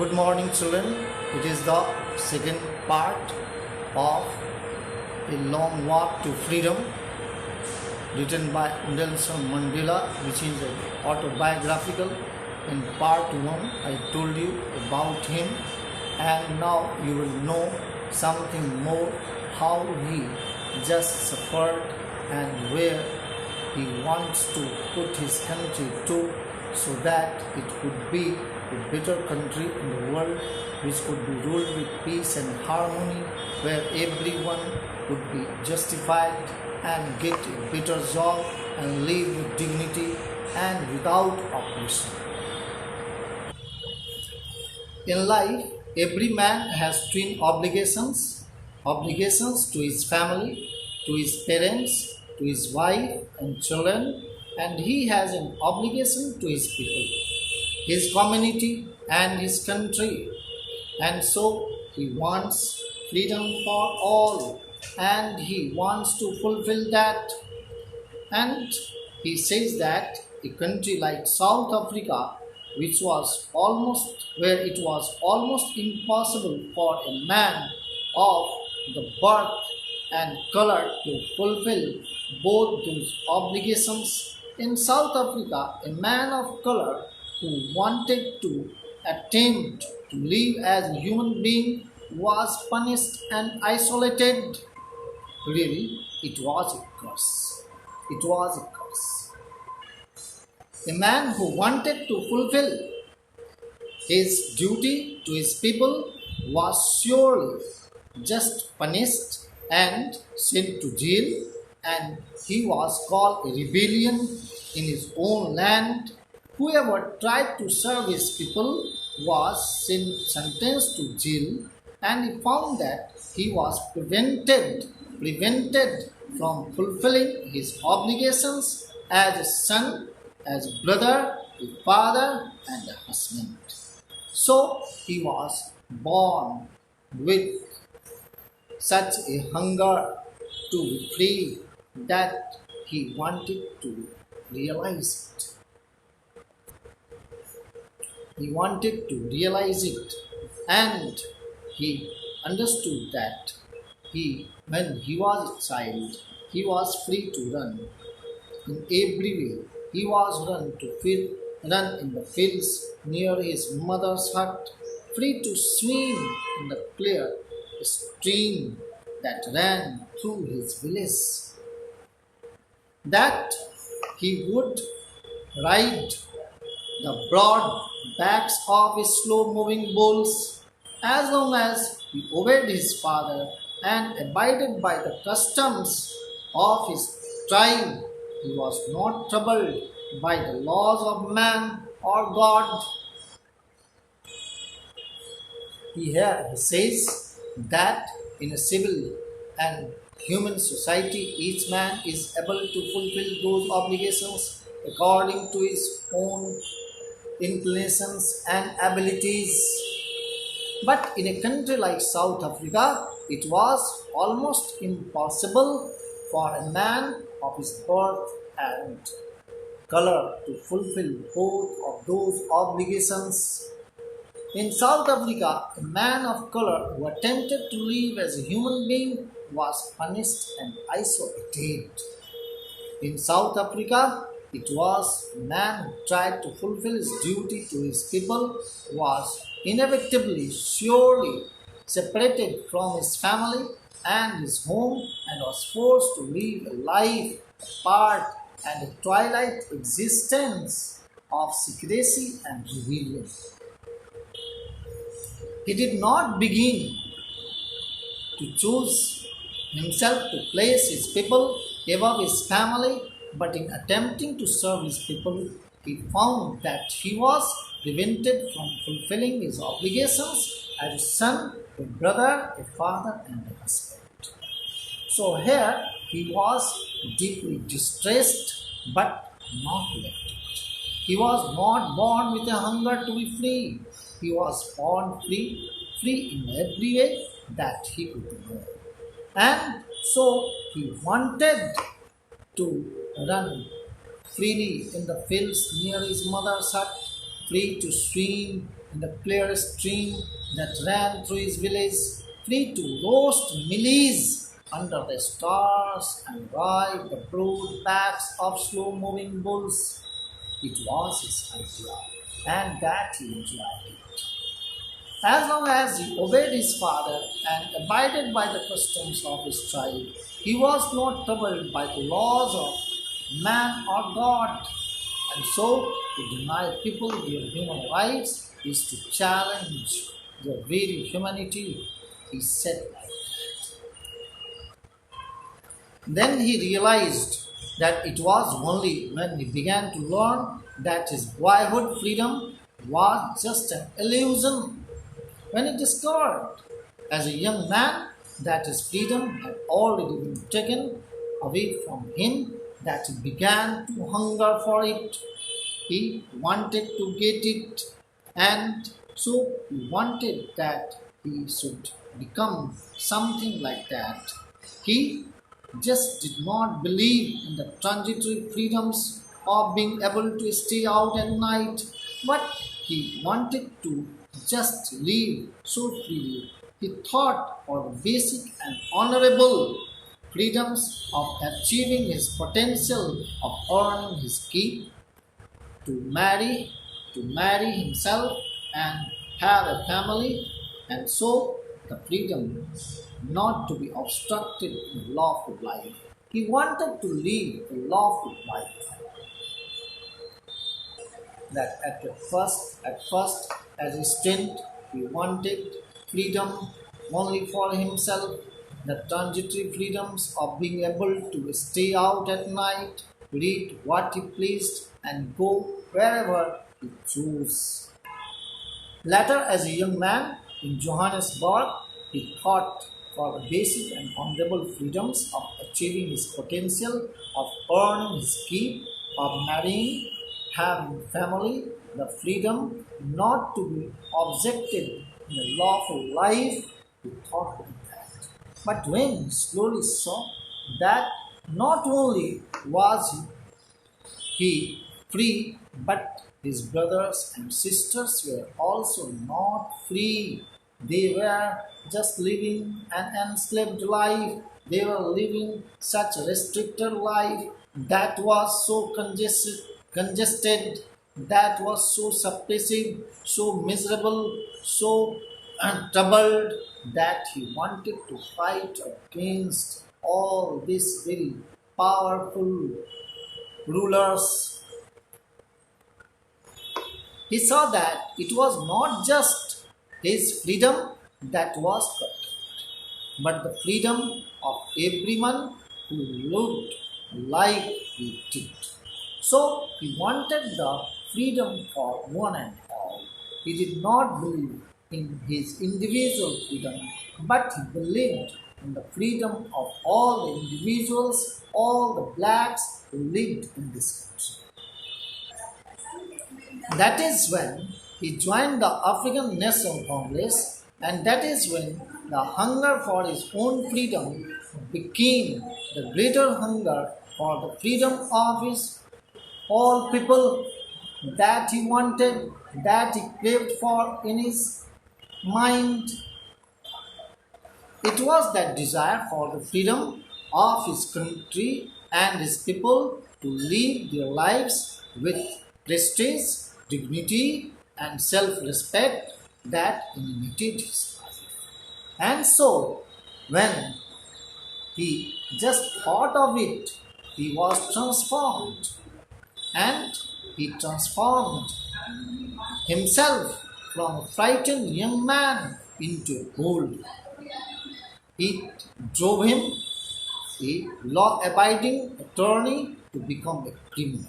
Good morning, children. It is the second part of A Long Walk to Freedom, written by Nelson Mandela, which is autobiographical. In part 1, I told you about him, and now you will know something more how he just suffered and where he wants to put his country to, so that it could be a better country in the world which could be ruled with peace and harmony, where everyone would be justified and get a better job and live with dignity and without oppression. In life, every man has twin obligations to his family, to his parents, to his wife and children, and he has an obligation to his people, his community and his country. And so he wants freedom for all, and he wants to fulfill that. And he says that a country like South Africa, where it was almost impossible for a man of the birth and color to fulfill both those obligations. In South Africa, a man of color who wanted to attempt to live as a human being was punished and isolated. Really, it was a curse. It was a curse. A man who wanted to fulfill his duty to his people was surely just punished and sent to jail, and he was called a rebellion in his own land. Whoever tried to serve his people was sentenced to jail, and he found that he was prevented from fulfilling his obligations as a son, as a brother, a father, and a husband. So he was born with such a hunger to be free that he wanted to realize it. He wanted to realize it, and he understood that when he was a child, he was free to run in every way. He was run in the fields near his mother's hut, free to swim in the clear stream that ran through his village, that he would ride the broad backs of his slow-moving bulls. As long as he obeyed his father and abided by the customs of his tribe, he was not troubled by the laws of man or God. He says that in a civil and human society, each man is able to fulfill those obligations according to his own inclinations and abilities. But in a country like South Africa, it was almost impossible for a man of his birth and color to fulfill both of those obligations. In South Africa, a man of color who attempted to live as a human being was punished and isolated. In South Africa, it was a man who tried to fulfill his duty to his people was inevitably, surely separated from his family and his home, and was forced to live a life apart and a twilight existence of secrecy and rebellion. He did not begin to choose himself to place his people above his family, but in attempting to serve his people, he found that he was prevented from fulfilling his obligations as a son, a brother, a father, and a husband. So here he was deeply distressed, but not left. He was not born with a hunger to be free. He was born free in every way that he could know. And so he wanted to run freely in the fields near his mother's hut, free to swim in the clear stream that ran through his village, free to roast mealies under the stars and ride the broad backs of slow-moving bulls. It was his idea, and that he enjoyed it. As long as he obeyed his father and abided by the customs of his tribe, he was not troubled by the laws of man or God. And so, to deny people their human rights is to challenge their very humanity, he said. Then he realized that it was only when he began to learn that his boyhood freedom was just an illusion. When he discovered, as a young man, that his freedom had already been taken away from him, that he began to hunger for it. He wanted to get it, and so he wanted that he should become something like that. He just did not believe in the transitory freedoms of being able to stay out at night, but he wanted to just live so freely. He thought for the basic and honorable freedoms of achieving his potential, of earning his keep, to marry himself and have a family, and so the freedom not to be obstructed in the lawful life. He wanted to live a lawful life. That at first, as a stint, he wanted freedom only for himself, the transitory freedoms of being able to stay out at night, read what he pleased, and go wherever he chose. Later, as a young man in Johannesburg, he fought for the basic and honorable freedoms of achieving his potential, of earning his keep, of marrying, having a family, the freedom not to be objected in a lawful life. He thought like that. But when he slowly saw that not only was he free, but his brothers and sisters were also not free. They were just living an enslaved life. They were living such a restricted life that was so congested, that was so suppressive, so miserable, so troubled, that he wanted to fight against all these very powerful rulers. He saw that it was not just his freedom that was cut, but the freedom of everyone who lived like he did. So he wanted the freedom for one and all. He did not believe in his individual freedom, but he believed in the freedom of all the individuals, all the blacks who lived in this country. That is when he joined the African National Congress, and that is when the hunger for his own freedom became the greater hunger for the freedom of his all people, that he wanted, that he craved for in his mind. It was that desire for the freedom of his country and his people to live their lives with prestige, dignity, and self-respect that animated his life. And so, when he just thought of it, he was transformed, and he transformed himself from a frightened young man into a bold. It drove him, a law-abiding attorney, to become a criminal.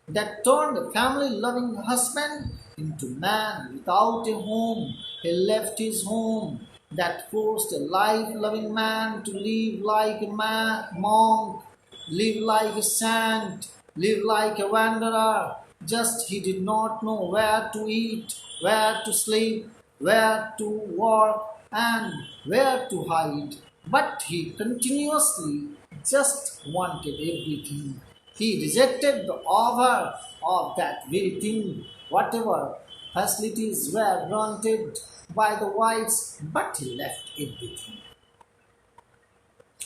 That turned a family-loving husband into a man without a home. He left his home. That forced a life-loving man to live like a monk, live like a saint, live like a wanderer. Just he did not know where to eat, where to sleep, where to work, and where to hide. But he continuously just wanted everything. He rejected the offer of that very thing, whatever facilities were granted by the whites, but he left everything.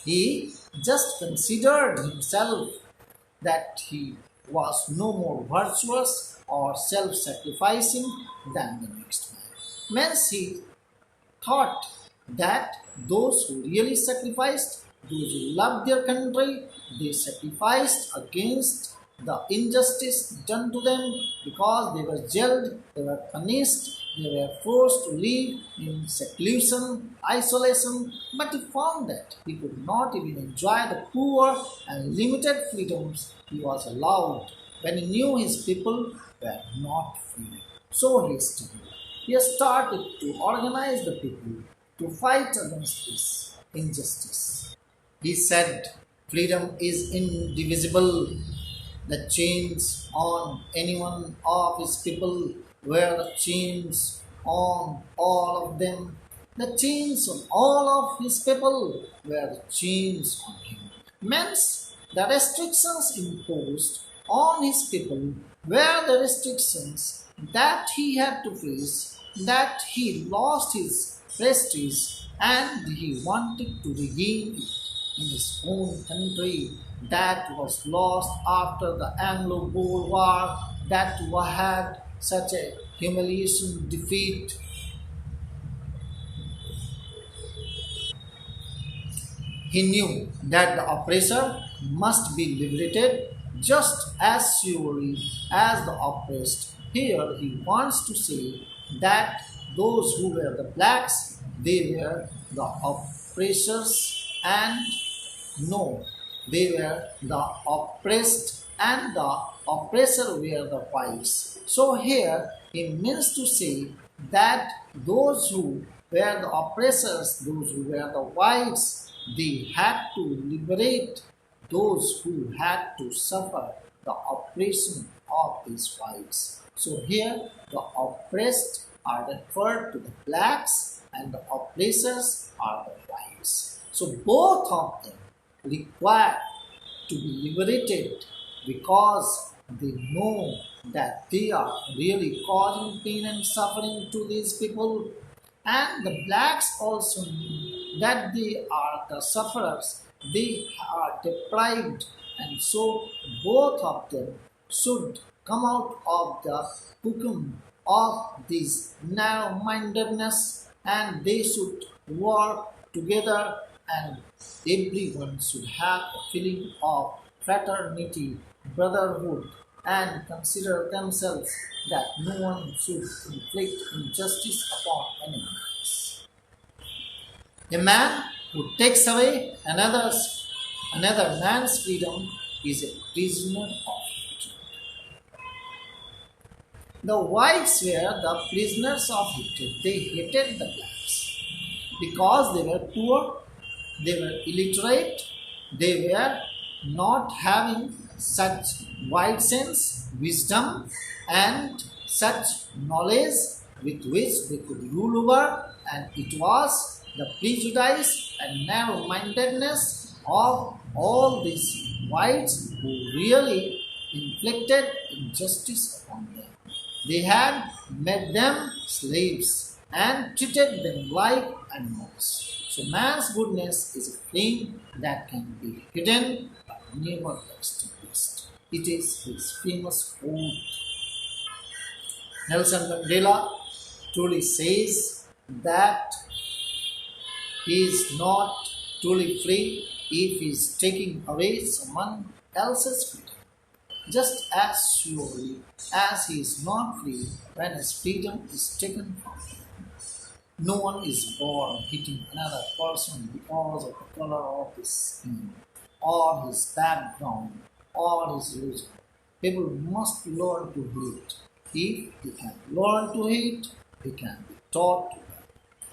He just considered himself that he was no more virtuous or self sacrificing than the next man. Means he thought that those who really sacrificed, those who loved their country, they sacrificed against the injustice done to them because they were jailed, they were punished, they were forced to live in seclusion, isolation. But he found that he could not even enjoy the poor and limited freedoms he was allowed when he knew his people were not free. So he struggled. He started to organize the people to fight against this injustice. He said, freedom is indivisible. The chains on any one of his people were the chains on all of them. The chains on all of his people were the chains on him. Means the restrictions imposed on his people were the restrictions that he had to face, that he lost his prestige and he wanted to regain it in his own country that was lost after the Anglo-Boer War, that had such a humiliation defeat. He knew that the oppressor must be liberated just as surely as the oppressed. Here he wants to say that those who were the blacks, they were the oppressors, and no, they were the oppressed and the oppressor were the whites. So here he means to say that those who were the oppressors, those who were the whites, they had to liberate those who had to suffer the oppression of these whites. So here the oppressed are referred to the blacks and the oppressors are the whites. So both of them require to be liberated because they know that they are really causing pain and suffering to these people. And the blacks also knew that they are the sufferers, they are deprived, and so both of them should come out of the cocoon of this narrow-mindedness and they should work together and everyone should have a feeling of fraternity, brotherhood, and consider themselves that no one should inflict injustice upon anyone else. A man who takes away another man's freedom is a prisoner of hatred. The whites were the prisoners of hatred. They hated the blacks because they were poor, they were illiterate, they were not having such wide sense, wisdom, and such knowledge with which they could rule over, and it was the prejudice and narrow-mindedness of all these whites who really inflicted injustice upon them. They had made them slaves and treated them like animals. So man's goodness is a flame that can be hidden but never extinguished. It is his famous quote. Nelson Mandela truly says that he is not truly free if he is taking away someone else's freedom. Just as surely as he is not free when his freedom is taken from him. No one is born hating another person because of the color of his skin, or his background, or his religion. People must learn to hate. If they can learn to hate, they can be taught to love.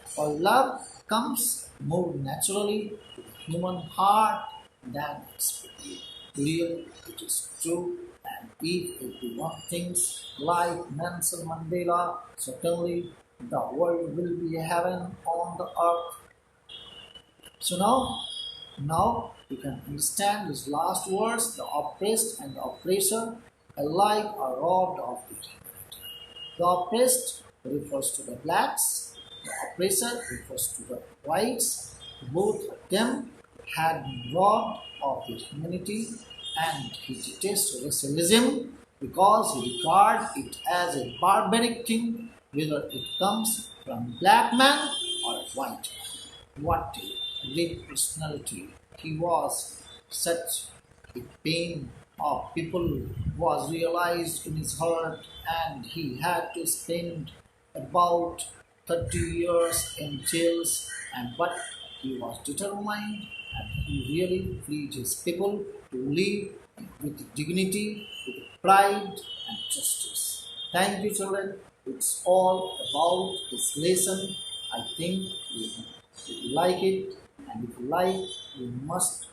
For love comes more naturally to the human heart than expected. Real, it is true, and if everyone thinks like Nelson Mandela, certainly the world will be a heaven on the earth. So now you can understand these last words. The oppressed and the oppressor alike are robbed of their humanity. The oppressed refers to the blacks, the oppressor refers to the whites. Both of them had been robbed of their humanity, and he detests racialism because he regards it as a barbaric thing, whether it comes from black man or white man. What a great personality he was! Such a pain of people was realized in his heart, and he had to spend about 30 years in jails, and but he was determined, and he really freed his people to live with dignity, with pride and justice. Thank you, children. It's all about this lesson. I think if you like it, and if you like, you must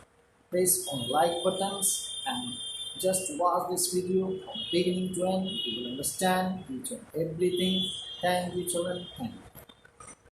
press on like buttons and just watch this video from beginning to end. You will understand each and everything. Thank you, children. Thank you.